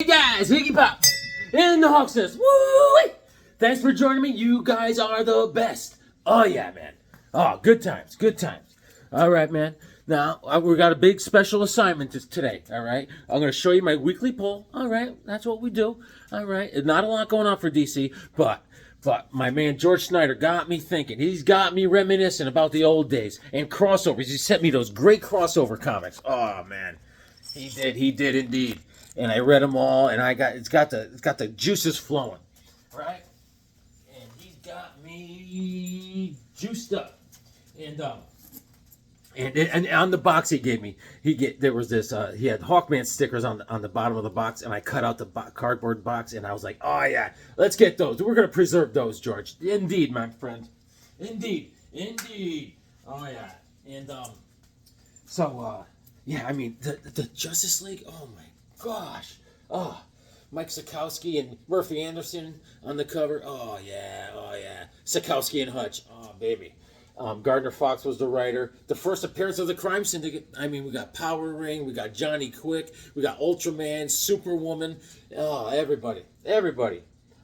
Hey guys, Higgy Pop and the Hawk says, woo! Thanks for joining me. You guys are the best. Oh yeah, man. Oh, good times, good times. All right, man. Now we got a big special assignment today. All right, I'm gonna show you my weekly poll. All right, that's what we do. All right, not a lot going on for DC, but my man George Snyder got me thinking. He's got me reminiscing about the old days and crossovers. He sent me those great crossover comics. Oh man, he did indeed. And I read them all, and it's got the juices flowing, right? And he's got me juiced up, and on the box he gave me, there was this he had Hawkman stickers on the bottom of the box, and I cut out the cardboard box, and I was like, oh yeah, let's get those. We're gonna preserve those, George. Indeed, my friend. Indeed. Oh yeah, and yeah, I mean the Justice League. Oh my gosh. Oh, Mike Sikowski and Murphy Anderson on the cover. Oh yeah. Sikowski and Hutch. Oh baby. Gardner Fox was the writer. The first appearance of the Crime Syndicate. I mean, we got Power Ring, we got Johnny Quick, we got Ultraman, Superwoman. Oh, everybody.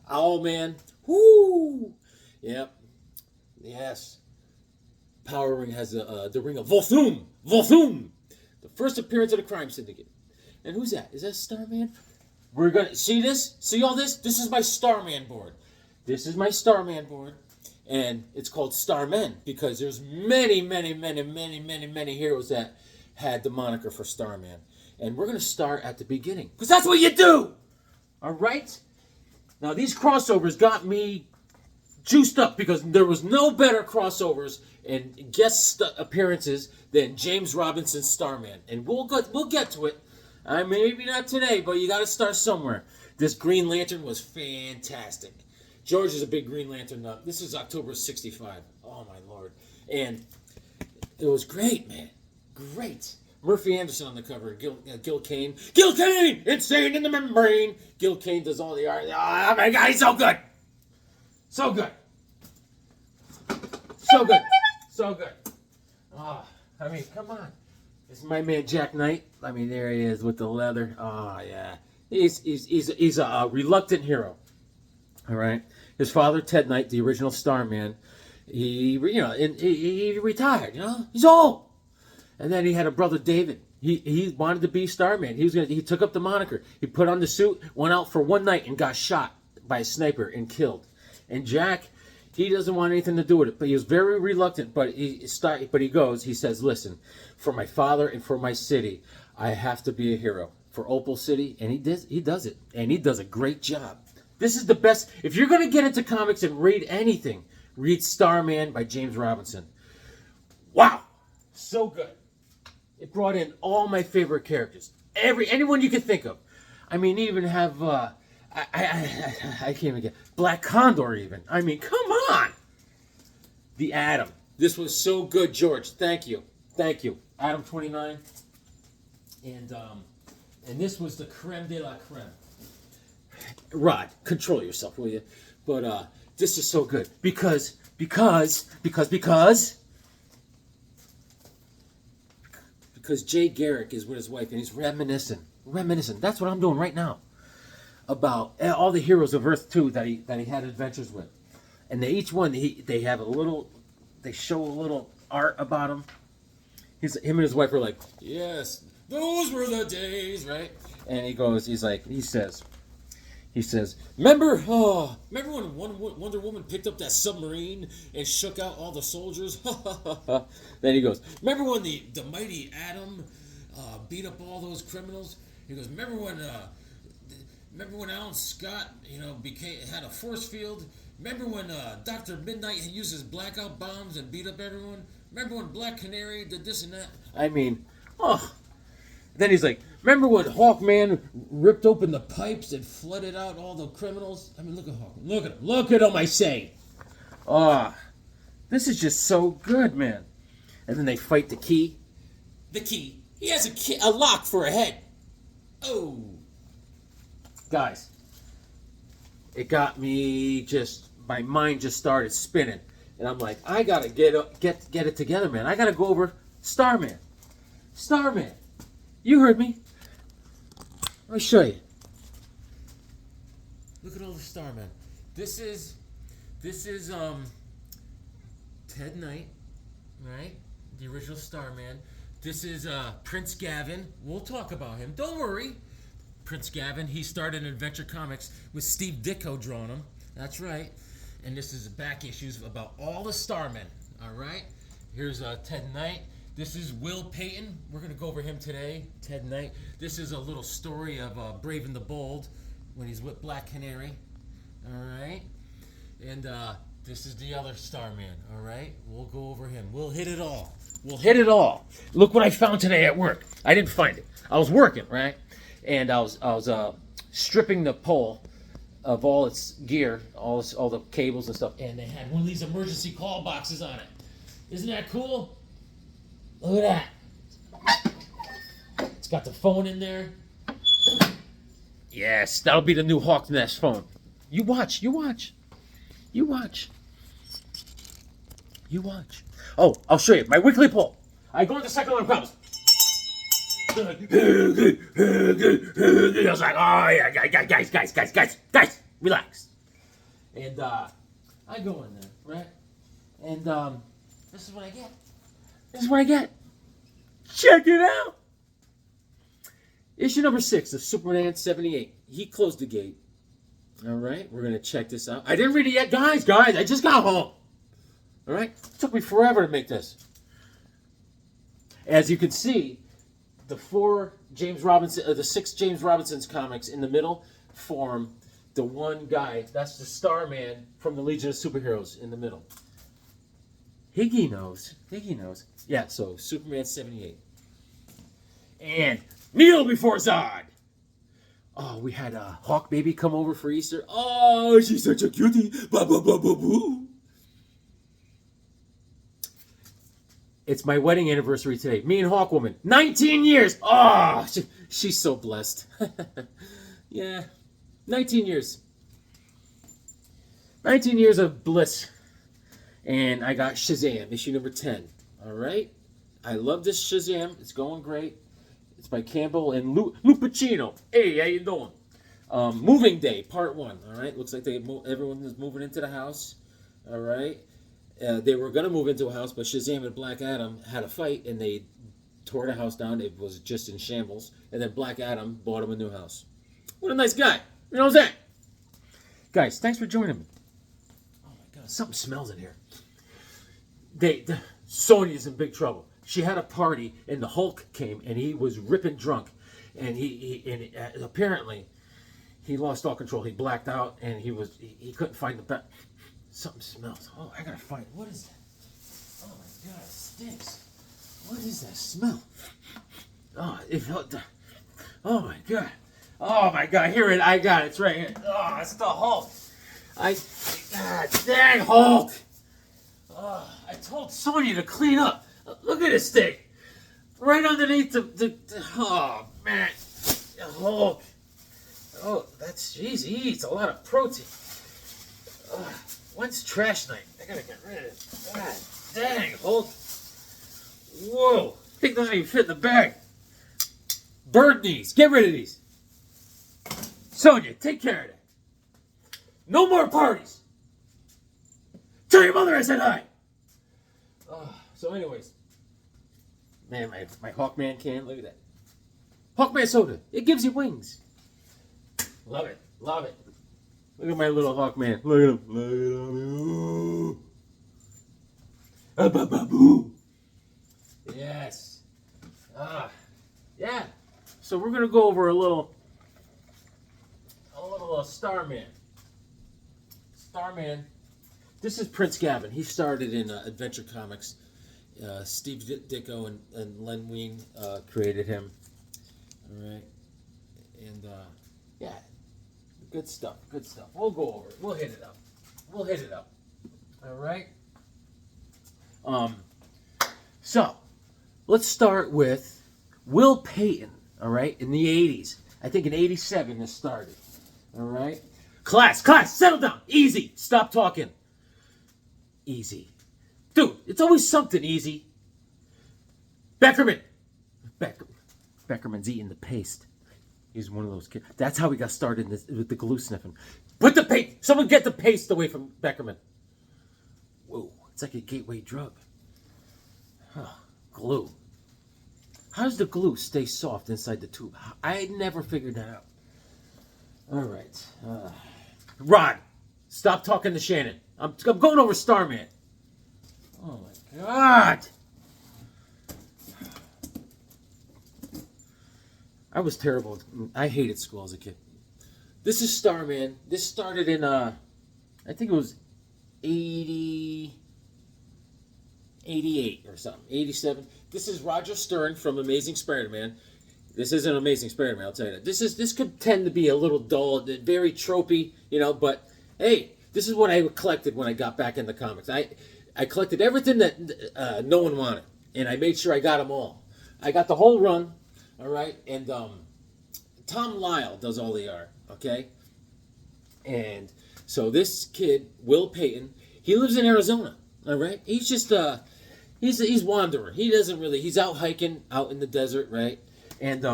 Owlman. Whoo! Yep. Yes. Power Ring has the ring of Volthoom. The first appearance of the Crime Syndicate. And who's that? Is that Starman? We're gonna see this. See all this? This is my Starman board. And it's called Starmen because there's many heroes that had the moniker for Starman. And we're gonna start at the beginning because that's what you do. All right. Now these crossovers got me juiced up because there was no better crossovers and guest appearances than James Robinson's Starman. And we'll get to it. Maybe not today, but you got to start somewhere. This Green Lantern was fantastic. George is a big Green Lantern nut. This is October 65. Oh, my Lord. And it was great, man. Great. Murphy Anderson on the cover. Gil Kane. Gil Kane! Insane in the membrane. Gil Kane does all the art. Oh, my God, he's so good. So good. Oh, I mean, come on. This is my man Jack Knight. I mean, there he is with the leather. Oh yeah, he's a reluctant hero. All right, his father Ted Knight, the original Starman, he retired. He's old, and then he had a brother David. He wanted to be Starman. He took up the moniker. He put on the suit, went out for one night, and got shot by a sniper and killed. And Jack, he doesn't want anything to do with it, but he was very reluctant. But he says, listen, for my father and for my city, I have to be a hero for Opal City, and he does it, and he does a great job. This is the best. If you're gonna get into comics and read anything, read Starman by James Robinson. Wow, so good. It brought in all my favorite characters, anyone you can think of. I mean, even have I can't even get Black Condor even. I mean, come on. The Atom. This was so good, George. Thank you. Atom 29. And this was the creme de la creme. Rod, control yourself, will you? But this is so good because Jay Garrick is with his wife and he's reminiscing. That's what I'm doing right now. About all the heroes of Earth 2 that he had adventures with, and each one they have they show a little art about him. Him and his wife are like, yes, those were the days, right? And he says, remember when Wonder Woman picked up that submarine and shook out all the soldiers? Then he goes, remember when the mighty Atom beat up all those criminals? He goes, remember when Alan Scott, had a force field? Remember when Dr. Midnight used his blackout bombs and beat up everyone? Remember when Black Canary did this and that? I mean, Then he's like, remember when Hawkman ripped open the pipes and flooded out all the criminals? I mean, look at Hawkman. Look at him, I say. This is just so good, man. And then they fight the Key. The Key. He has a lock for a head. Oh. Guys, it got me my mind just started spinning. And I'm like, I gotta get it together, man. I gotta go over Starman. You heard me. Let me show you. Starman. This is Ted Knight, right? The original Starman. This is Prince Gavin. We'll talk about him. Don't worry. Prince Gavin, he started in Adventure Comics with Steve Ditko drawing him. That's right. And this is back issues about all the Starmen. All right. Here's Ted Knight. This is Will Payton. We're going to go over him today. Ted Knight. This is a little story of Brave and the Bold when he's with Black Canary. All right. And this is the other Starman. All right. We'll go over him. We'll hit it all. We'll hit it all. Look what I found today at work. I didn't find it. I was working, right? And I was stripping the pole of all its gear, all the cables and stuff, and they had one of these emergency call boxes on it. Isn't that cool? Look at that. It's got the phone in there. Yes, that'll be the new Hawk Nest phone. You watch. Oh, I'll show you. My weekly poll. I go into second line problems. I was like, oh yeah, guys, relax. And I go in there, right? And this is what I get. Check it out. Issue number 6 of Superman 78. He closed the gate. All right, we're gonna check this out. I didn't read it yet, guys. I just got home. All right, it took me forever to make this. As you can see, the 6 James Robinson's comics in the middle form the one guy. That's the Starman from the Legion of Superheroes in the middle. Higgy knows. Yeah, so Superman 78. And Kneel Before Zod. Oh, we had a Hawk Baby come over for Easter. Oh, she's such a cutie. Ba ba ba ba boo. It's my wedding anniversary today. Me and Hawkwoman. 19 years. Oh, she's so blessed. Yeah. 19 years. 19 years of bliss. And I got Shazam, issue number 10. All right. I love this Shazam. It's going great. It's by Campbell and Lou Pacino. Hey, how you doing? Moving Day, part 1. All right. Looks like everyone is moving into the house. All right. They were going to move into a house, but Shazam and Black Adam had a fight, and they tore the house down. It was just in shambles. And then Black Adam bought him a new house. What a nice guy. You know that? Guys, thanks for joining me. Oh, my God. Something smells in here. Sonya's in big trouble. She had a party, and the Hulk came, and he was ripping drunk. And apparently, he lost all control. He blacked out, and he couldn't find the bed. Something smells. Oh, I gotta find it. What is that? Oh my God, it stinks. What is that smell? Oh my God. Oh my God, here it. I got it. It's right here. Oh, it's the Hulk. God dang Hulk. I told Sonya to clean up. Look at this thing. Right underneath the oh man, Hulk. Oh, jeez, he eats a lot of protein. When's trash night? I gotta get rid of it. God dang, Hulk. Whoa. Thing doesn't even fit in the bag. Bird knees. Get rid of these. Sonya, take care of that. No more parties. Tell your mother I said hi. So anyways. Man, my Hawkman can. Look at that. Hawkman soda. It gives you wings. Love it. Look at my little Hawkman. Look at him. Look at him. Boo. Yes. Yeah. So we're gonna go over a little Starman. Starman. This is Prince Gavin. He started in Adventure Comics. Steve Ditko and Len Wein created him. All right. And yeah. Good stuff. We'll go over it. We'll hit it up. All right. So, let's start with Will Payton. All right, in the 80s. I think in 87 this started. All right. Class, settle down. Easy. Stop talking. Easy. Dude, it's always something easy. Beckerman's eating the paste. He's one of those kids. That's how he got started in this, with the glue sniffing. Put the paste. Someone get the paste away from Beckerman. Whoa, it's like a gateway drug. Huh, glue. How does the glue stay soft inside the tube? I never figured that out. All right. Rod, stop talking to Shannon. I'm going over Starman. Oh my God. I was terrible. I hated school as a kid. This is Starman. This started in, I think it was 88 or something. 87. This is Roger Stern from Amazing Spider-Man. This isn't Amazing Spider-Man, I'll tell you that. This could tend to be a little dull, very tropey, but hey, this is what I collected when I got back in the comics. I collected everything that no one wanted, and I made sure I got them all. I got the whole run, all right, and Tom Lyle does all the art, okay? And so this kid, Will Payton, he lives in Arizona, all right? He's just, he's wanderer. He doesn't really, he's out hiking out in the desert, right? And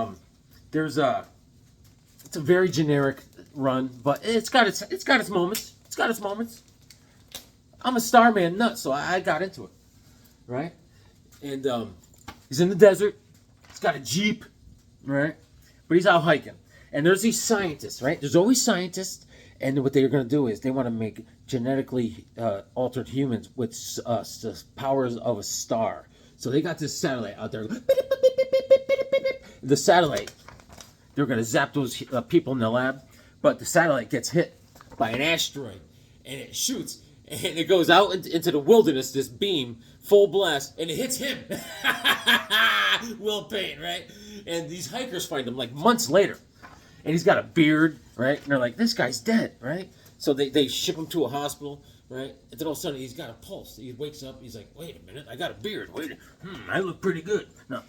it's a very generic run, but it's got its moments. It's got its moments. I'm a Starman nut, so I got into it, right? And he's in the desert. He's got a Jeep, right? But he's out hiking. And there's these scientists, right? There's always scientists, and what they're going to do is they want to make genetically altered humans with the powers of a star. So they got this satellite out there. The satellite, they're going to zap those people in the lab, but the satellite gets hit by an asteroid, and it shoots, and it goes out into the wilderness, this beam, full blast, and it hits him. Will Payton, right? And these hikers find him like months later, and he's got a beard, right? And they're like, this guy's dead, right? So they ship him to a hospital, right? And then all of a sudden he's got a pulse. He wakes up, he's like, wait a minute, I got a beard. I look pretty good. No.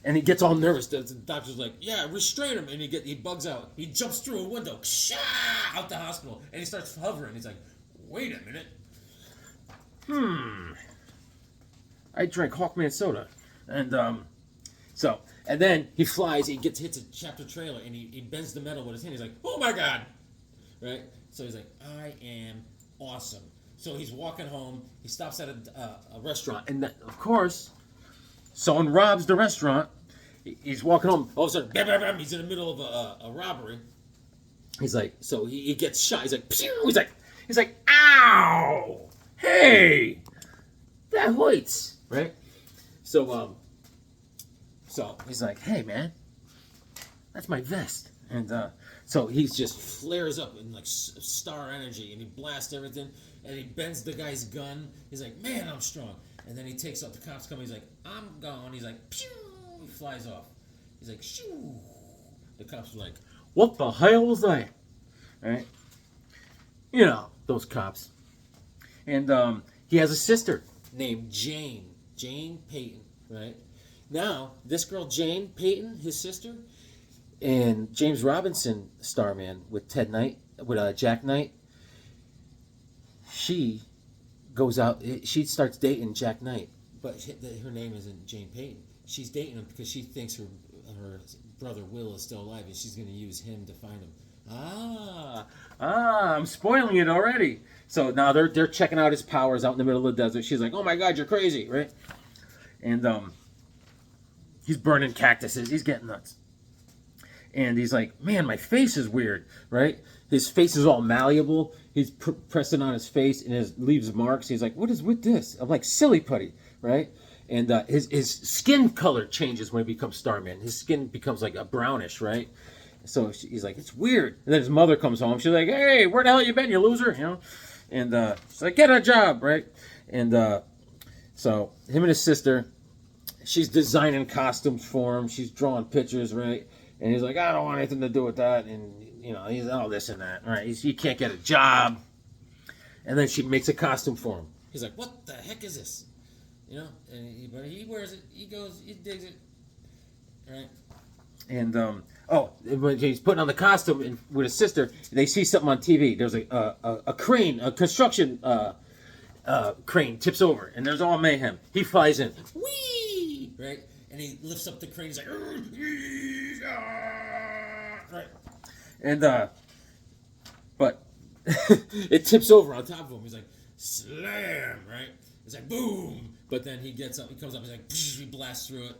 And he gets all nervous. The doctor's like, yeah, restrain him. And he bugs out. He jumps through a window, out the hospital, and he starts hovering. He's like, wait a minute. I drank Hawkman soda. And and then he flies, he hits a chapter trailer, and he bends the metal with his hand. He's like, oh my God. Right? So he's like, I am awesome. So he's walking home. He stops at a restaurant. And of course, someone robs the restaurant. He's walking home. All of a sudden, bam, bam, bam, he's in the middle of a robbery. He's like, so he gets shot. He's like, pew! He's like, ow! Hey, that hurts, right? So he's like, hey man, that's my vest. And so he's just flares up in like star energy, and he blasts everything, and he bends the guy's gun. He's like, man, I'm strong. And then he takes up, the cops come, he's like, I'm gone. He's like, pew! He flies off. He's like, shoo! The cops are like, what the hell was that? Right? Those cops. And he has a sister named Jane Payton, right? Now, this girl, Jane Payton, his sister, and James Robinson, Starman, with Jack Knight, she goes out, she starts dating Jack Knight, but her name isn't Jane Payton. She's dating him because she thinks her brother Will is still alive, and she's going to use him to find him. I'm spoiling it already. So now they're checking out his powers out in the middle of the desert. She's like, oh my God, you're crazy, right? And he's burning cactuses. He's getting nuts. And he's like, man, my face is weird, right? His face is all malleable. He's pressing on his face, and it leaves marks. He's like, what is with this? I'm like, silly putty, right? And his skin color changes when he becomes Starman. His skin becomes like a brownish, right? So he's like, it's weird. And then his mother comes home. She's like, hey, where the hell you been, you loser? And she's like, get a job, right? And so him and his sister, she's designing costumes for him. She's drawing pictures, right? And he's like, I don't want anything to do with that. And, he's all this and that, right? He can't get a job. And then she makes a costume for him. He's like, what the heck is this? But he wears it. He digs it, right? And, when he's putting on the costume with his sister, they see something on TV. There's a crane, a construction crane tips over, and there's all mayhem. He flies in, whee, right? And and he lifts up the crane. He's like, right, and but it tips over on top of him. He's like, slam, right? It's like boom, but then he gets up, he comes up, he's like, he blasts through it,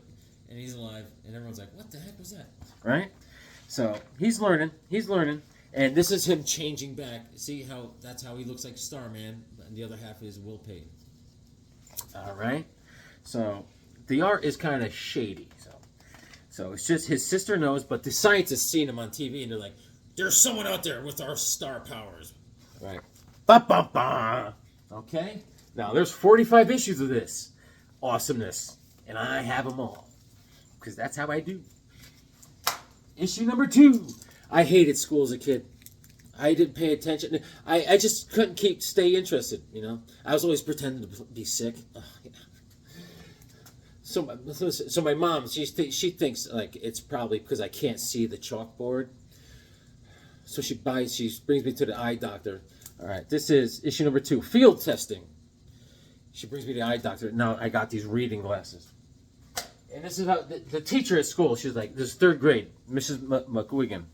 and he's alive, and everyone's like, what the heck was that? Right? So he's learning, and this is him changing back. See how that's how he looks like Starman, and the other half is Will Payton. All right. So the art is kind of shady. So it's just his sister knows, but the scientists seen him on TV, and they're like, there's someone out there with our star powers. Right. Ba ba ba. Okay. Now there's 45 issues of this awesomeness, and I have them all because that's how I do. Issue number 2. I hated school as a kid. I didn't pay attention. I just couldn't stay interested. You know, I was always pretending to be sick. Oh, yeah. So my mom, she thinks like it's probably because I can't see the chalkboard. So she brings me to the eye doctor. All right, this is issue number 2, field testing. She brings me to the eye doctor. Now I got these reading glasses. And this is how the teacher at school, she's like, this is 3rd grade, Mrs. McWigan.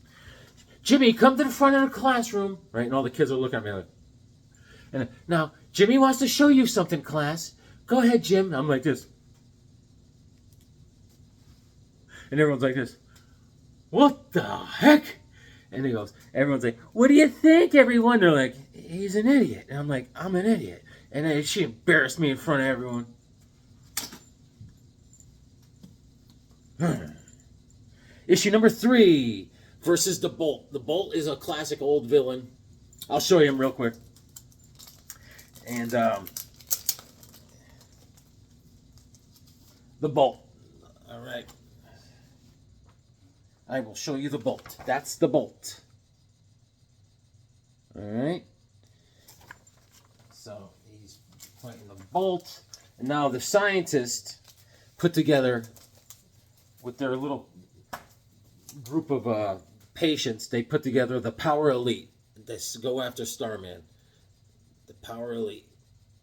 Jimmy, come to the front of the classroom. Right, and all the kids are looking at me like, and now, Jimmy wants to show you something, class. Go ahead, Jim. I'm like this. And everyone's like this. What the heck? And he goes, everyone's like, what do you think, everyone? They're like, he's an idiot. And I'm like, I'm an idiot. And then she embarrassed me in front of everyone. Issue number 3, versus the Bolt. The Bolt is a classic old villain. I'll show you him real quick. And the Bolt. All right. I will show you the Bolt. That's the Bolt. All right. So he's fighting the Bolt, and now the scientists put together with their little group of patients. They put together the Power Elite. They go after Starman. The Power Elite.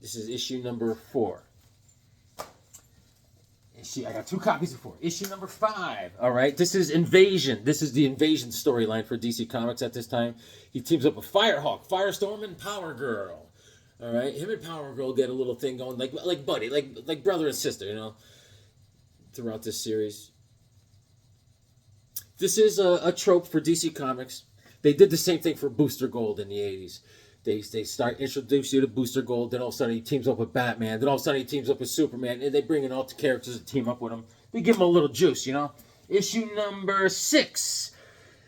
This is issue number 4. I got 2 copies of 4. Issue number 5. All right, this is Invasion. This is the Invasion storyline for DC Comics at this time. He teams up with Firehawk, Firestorm, and Power Girl. All right, him and Power Girl get a little thing going, like buddy, like brother and sister, you know. Throughout this series, this is a trope for DC Comics. They did the same thing for Booster Gold in the 80s. They start introduce you to Booster Gold, then all of a sudden he teams up with Batman, then all of a sudden he teams up with Superman, and they bring in all the characters to team up with him. They give him a little juice, you know. Issue number 6,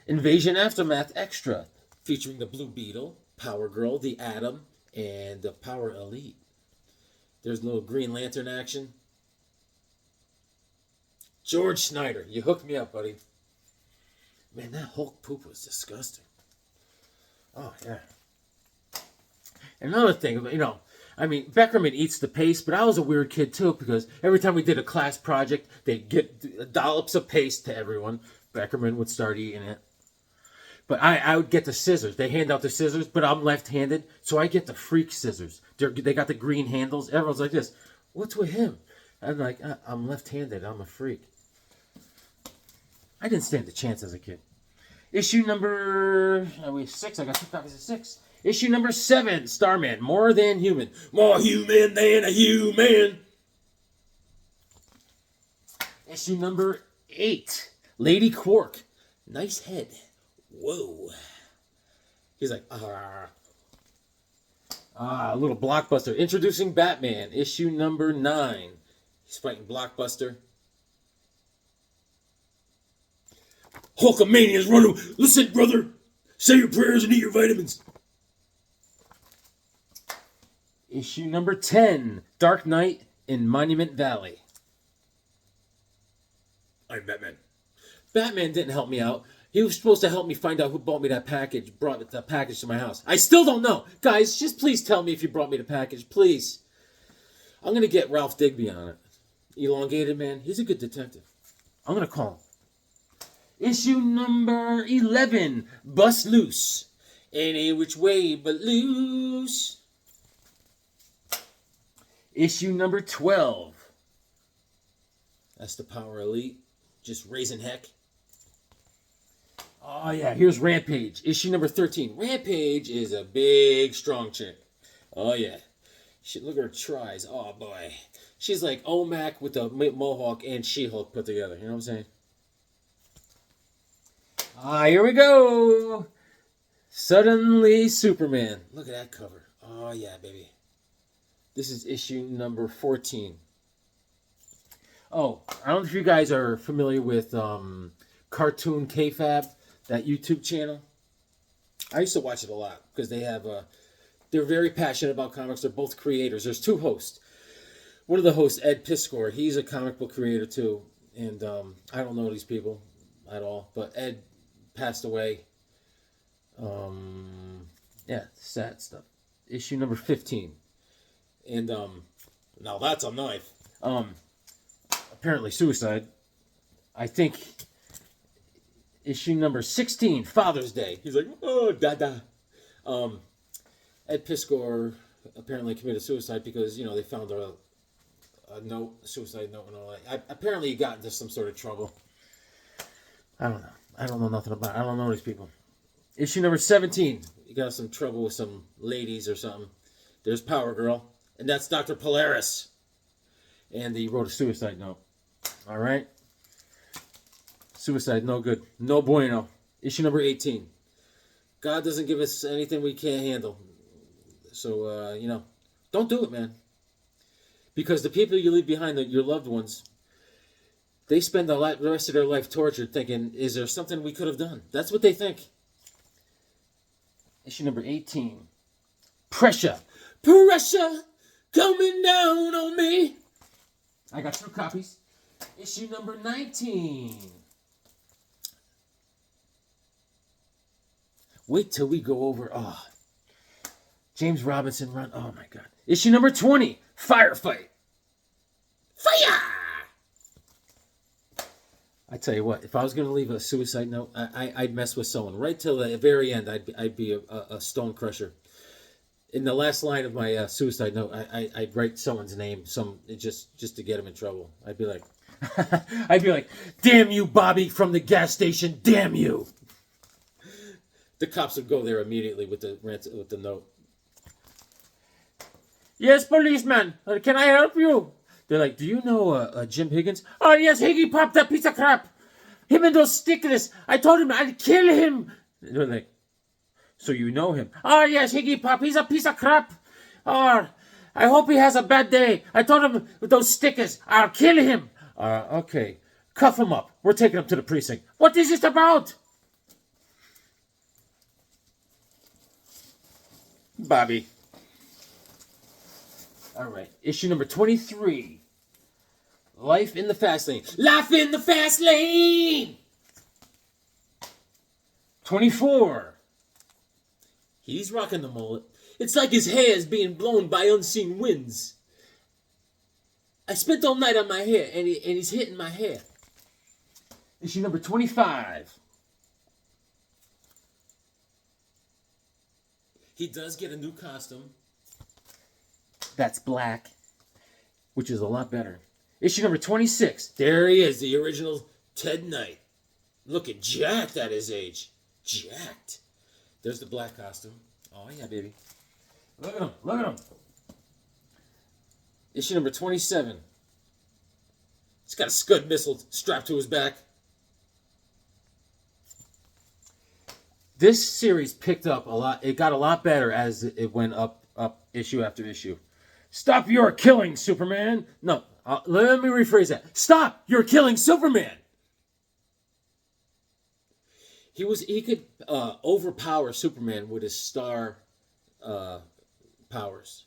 Invasion Aftermath Extra, featuring the Blue Beetle, Power Girl, the Atom, and the Power Elite. There's a little Green Lantern action. George Snyder, you hooked me up, buddy. Man, that Hulk poop was disgusting. Oh, yeah. Another thing, you know, I mean, Beckerman eats the paste, but I was a weird kid too, because every time we did a class project, they'd get dollops of paste to everyone. Beckerman would start eating it. But I would get the scissors. They hand out the scissors, but I'm left-handed, so I get the freak scissors. They got the green handles. Everyone's like this. What's with him? I'm like, I'm left-handed. I'm a freak. I didn't stand a chance as a kid. Issue number 6. I got 2 copies of 6. Issue number 7, Starman, More Than Human. More human than a human. Issue number 8, Lady Quark. Nice head. Whoa. He's like, a little Blockbuster. Introducing Batman, issue number 9. He's fighting Blockbuster. Hulkamania's running. Listen, brother. Say your prayers and eat your vitamins. Issue number 10, Dark Knight in Monument Valley. I'm Batman. Batman didn't help me out. He was supposed to help me find out who brought me that package, brought the package to my house. I still don't know. Guys, just please tell me if you brought me the package, please. I'm going to get Ralph Digby on it. Elongated Man, he's a good detective. I'm going to call him. Issue number 11, Bust Loose. Any which way but loose. Issue number 12, That's the Power Elite. Just raising heck. Oh, yeah. Here's Rampage. Issue number 13. Rampage is a big, strong chick. Oh, yeah. Look at her tries. Oh, boy. She's like OMAC with the Mohawk and She-Hulk put together. You know what I'm saying? Ah, here we go. Suddenly Superman. Look at that cover. Oh, yeah, baby. This is issue number 14. Oh, I don't know if you guys are familiar with Cartoon K-Fab, that YouTube channel. I used to watch it a lot because they're very passionate about comics. They're both creators. There's two hosts. One of the hosts, Ed Piskor, he's a comic book creator too. And I don't know these people at all, but Ed passed away. Yeah, sad stuff. Issue number 15. And now that's a knife. Apparently suicide. I think issue number 16, Father's Day. He's like, oh, dada. Ed Piskor apparently committed suicide because, they found a suicide note and all that. Apparently he got into some sort of trouble. I don't know. I don't know nothing about it. I don't know these people. Issue number 17. You got some trouble with some ladies or something. There's Power Girl. And that's Dr. Polaris. And he wrote a suicide note. All right. Suicide, no good. No bueno. Issue number 18. God doesn't give us anything we can't handle. So, don't do it, man. Because the people you leave behind, your loved ones, they spend the rest of their life tortured thinking, is there something we could have done? That's what they think. Issue number 18. Pressure. Pressure coming down on me. I got 2 copies. Issue number 19. Wait till we go over. Oh, James Robinson run. Oh my God. Issue number 20. Firefight. Fire! I tell you what, if I was going to leave a suicide note, I'd mess with someone. Right till the very end, I'd be a stone crusher. In the last line of my suicide note, I'd write someone's name, just to get them in trouble. I'd be like, damn you, Bobby, from the gas station, damn you. The cops would go there immediately with the note. Yes, policeman, can I help you? They're like, do you know Jim Higgins? Oh, yes, Higgy Pop, that piece of crap. Him and those sticklers. I told him I'd kill him. They're like, so you know him? Oh, yes, Higgy Pop, he's a piece of crap. Oh, I hope he has a bad day. I told him with those stickers, I'll kill him. Okay, cuff him up. We're taking him to the precinct. What is this about? Bobby. All right, issue number 23. Life in the Fast Lane. Life in the Fast Lane! 24. He's rocking the mullet. It's like his hair is being blown by unseen winds. I spent all night on my hair, and he's hitting my hair. Issue number 25. He does get a new costume. That's black, which is a lot better. Issue number 26. There he is, the original Ted Knight. Looking jacked at his age. Jacked. There's the black costume. Oh, yeah, baby. Look at him. Look at him. Issue number 27. He's got a Scud missile strapped to his back. This series picked up a lot. It got a lot better as it went up issue after issue. Stop your killing, Superman. No, let me rephrase that. Stop, you're killing Superman. He could overpower Superman with his star powers.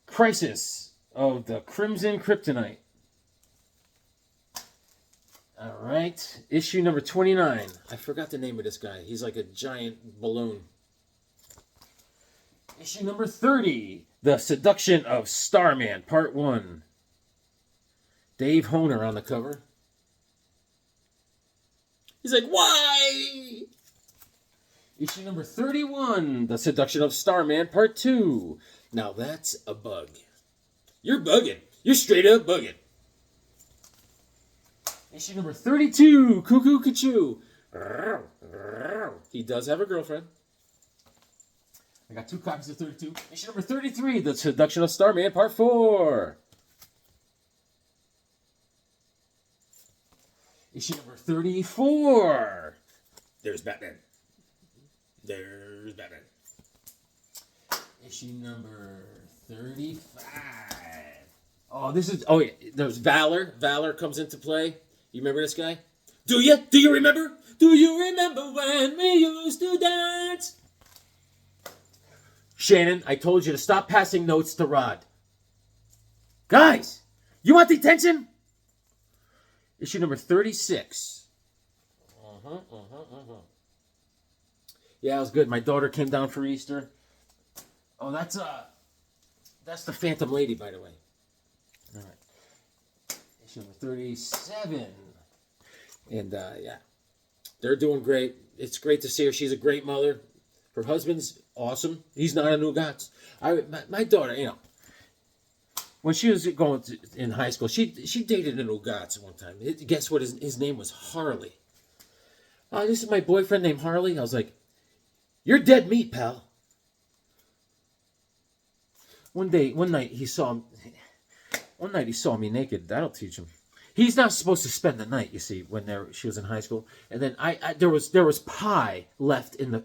Crisis of the Crimson Kryptonite. All right, issue number 29. I forgot the name of this guy. He's like a giant balloon. Issue number 30. The Seduction of Starman, Part 1. Dave Honer on the cover. He's like, why? Issue number 31. The Seduction of Starman, Part 2. Now that's a bug. You're bugging. You're straight up bugging. Issue number 32, Cuckoo Cachoo. He does have a girlfriend. I got 2 copies of 32. Issue number 33, The Seduction of Starman, Part 4. Issue number 34. There's Batman. There's Batman. Issue number 35. Oh, this is... Oh, yeah. There's Valor. Valor comes into play. You remember this guy? Do you? Do you remember? Do you remember when we used to dance? Shannon, I told you to stop passing notes to Rod. Guys, you want the attention? Issue number 36. Yeah, it was good. My daughter came down for Easter. Oh, that's the Phantom Lady, by the way. All right. Issue number 37. And, yeah. They're doing great. It's great to see her. She's a great mother. Her husband's awesome. He's not a Nugats. My daughter, you know, when she was in high school, she dated a Nugats one time. Guess what? His name was Harley. This is my boyfriend named Harley. I was like, you're dead meat, pal. One night he saw me naked. That'll teach him. He's not supposed to spend the night, you see, when she was in high school. And then there was pie left in the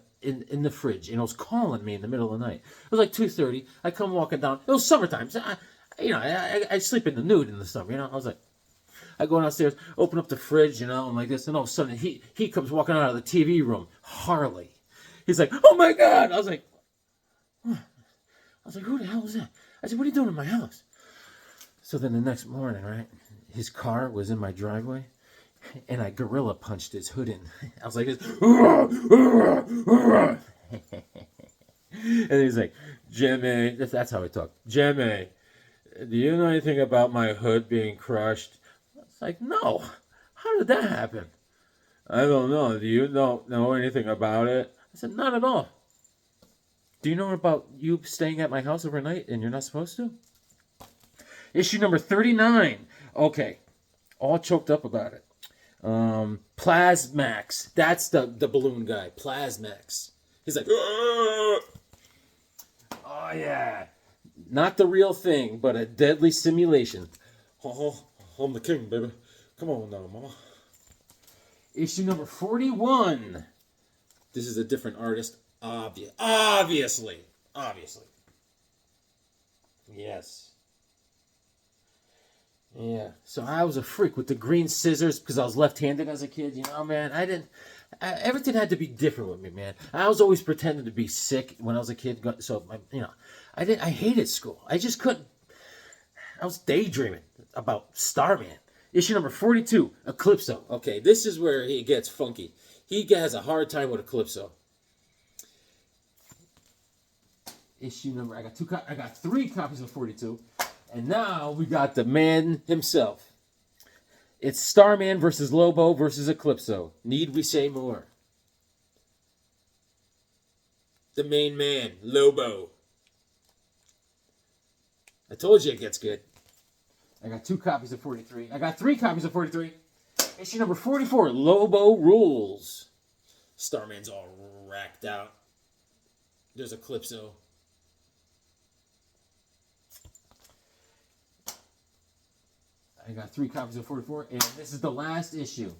fridge, and it was calling me in the middle of the night. It was like 2:30. I come walking down. It was summertime. So I sleep in the nude in the summer. You know, I was like, I go downstairs, open up the fridge, you know, and like this, and all of a sudden he comes walking out of the TV room, Harley. He's like, oh my God! I was like, who the hell is that? I said, what are you doing in my house? So then the next morning, right? His car was in my driveway, and I gorilla punched his hood in. I was like, and he's like, Jimmy, that's how I talk. Jimmy, do you know anything about my hood being crushed? I was like, no. How did that happen? I don't know. Do you know anything about it? I said, not at all. Do you know about you staying at my house overnight and you're not supposed to? Issue number 39. Okay. All choked up about it. Plasmax. That's the balloon guy. Plasmax. He's like, oh yeah. Not the real thing, but a deadly simulation. Oh, I'm the king, baby. Come on now, mama. Issue number 41. This is a different artist. Obviously. Yes. Yeah. So I was a freak with the green scissors because I was left-handed as a kid. You know, man, everything had to be different with me, man. I was always pretending to be sick when I was a kid. So, I hated school. I just couldn't. I was daydreaming about Starman. Issue number 42, Eclipso. Okay, this is where he gets funky. He has a hard time with Eclipso. Issue number, I got 3 copies of 42. And now we got the man himself. It's Starman versus Lobo versus Eclipso. Need we say more? The main man, Lobo. I told you it gets good. I got 2 copies of 43. I got 3 copies of 43. Issue number 44, Lobo Rules. Starman's all racked out. There's Eclipso. I got 3 copies of 44, and this is the last issue.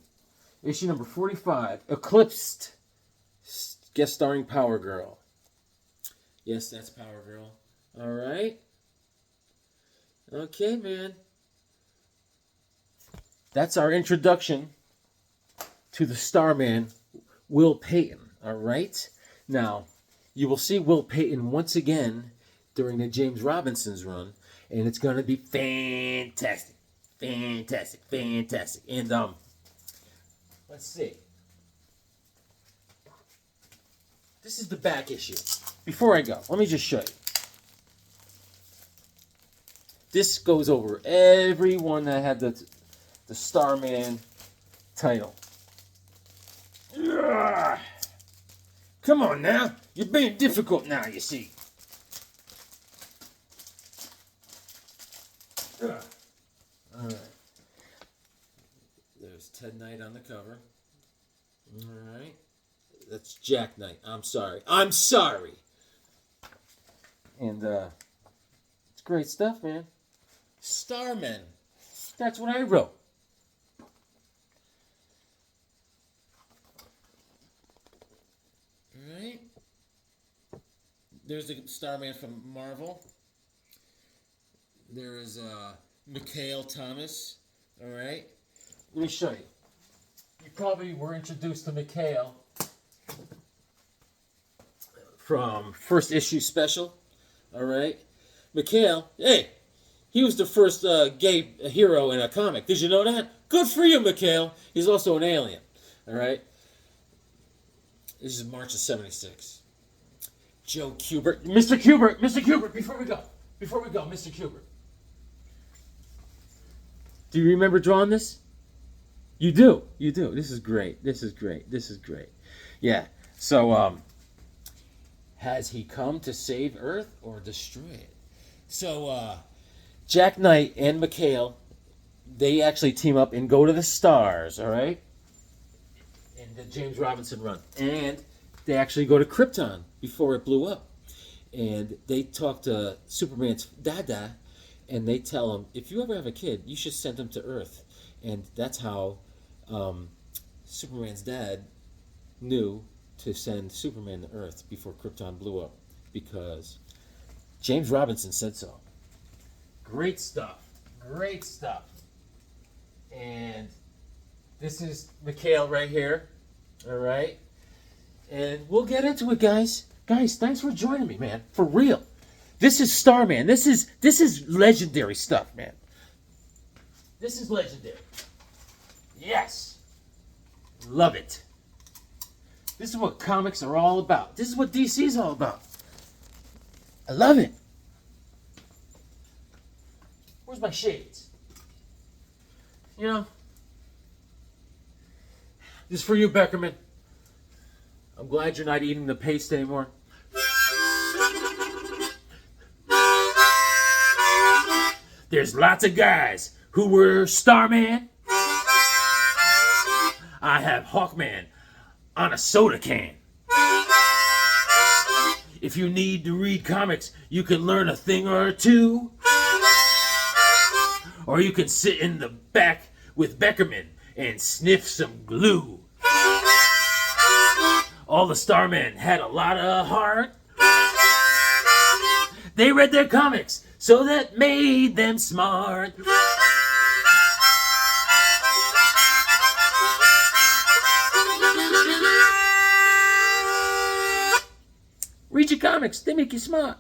Issue number 45, Eclipsed, guest starring Power Girl. Yes, that's Power Girl. All right. Okay, man. That's our introduction to the Starman, Will Payton. All right. Now, you will see Will Payton once again during the James Robinson's run, and it's going to be fantastic. Fantastic. And, let's see. This is the back issue. Before I go, let me just show you. This goes over everyone that had the Starman title. Ugh. Come on now. You're being difficult now, you see. Ugh. Knight on the cover. All right. That's Jack Knight. I'm sorry. I'm sorry. And it's great stuff, man. Starmen. That's what I wrote. All right. There's the Starman from Marvel. There is Mikhail Thomas. All right. Let me show you. You probably were introduced to Mikhail from first issue special. All right. Mikhail, hey, he was the first gay hero in a comic. Did you know that? Good for you, Mikhail. He's also an alien. All right. This is March of '76. Joe Kubert. Mr. Kubert, before we go, Mr. Kubert. Do you remember drawing this? You do. This is great. Yeah. So, has he come to save Earth or destroy it? So, Jack Knight and Mikhail, they actually team up and go to the stars, all right? In the James Robinson run. And they actually go to Krypton before it blew up. And they talk to Superman's dada, and they tell him, if you ever have a kid, you should send him to Earth. And that's how Superman's dad knew to send Superman to Earth before Krypton blew up, because James Robinson said so. Great stuff. And this is Mikhail right here. All right. And we'll get into it, guys. Guys, thanks for joining me, man. For real. This is Starman. This is legendary stuff, man. This is legendary. Yes. Love it. This is what comics are all about. This is what DC's all about. I love it. Where's my shades? You know, this is for you, Beckerman. I'm glad you're not eating the paste anymore. There's lots of guys who were Starman. I have Hawkman on a soda can. If you need to read comics, you can learn a thing or two. Or you can sit in the back with Beckerman and sniff some glue. All the Starmen had a lot of heart. They read their comics, so that made them smart. Read your comics, they make you smart.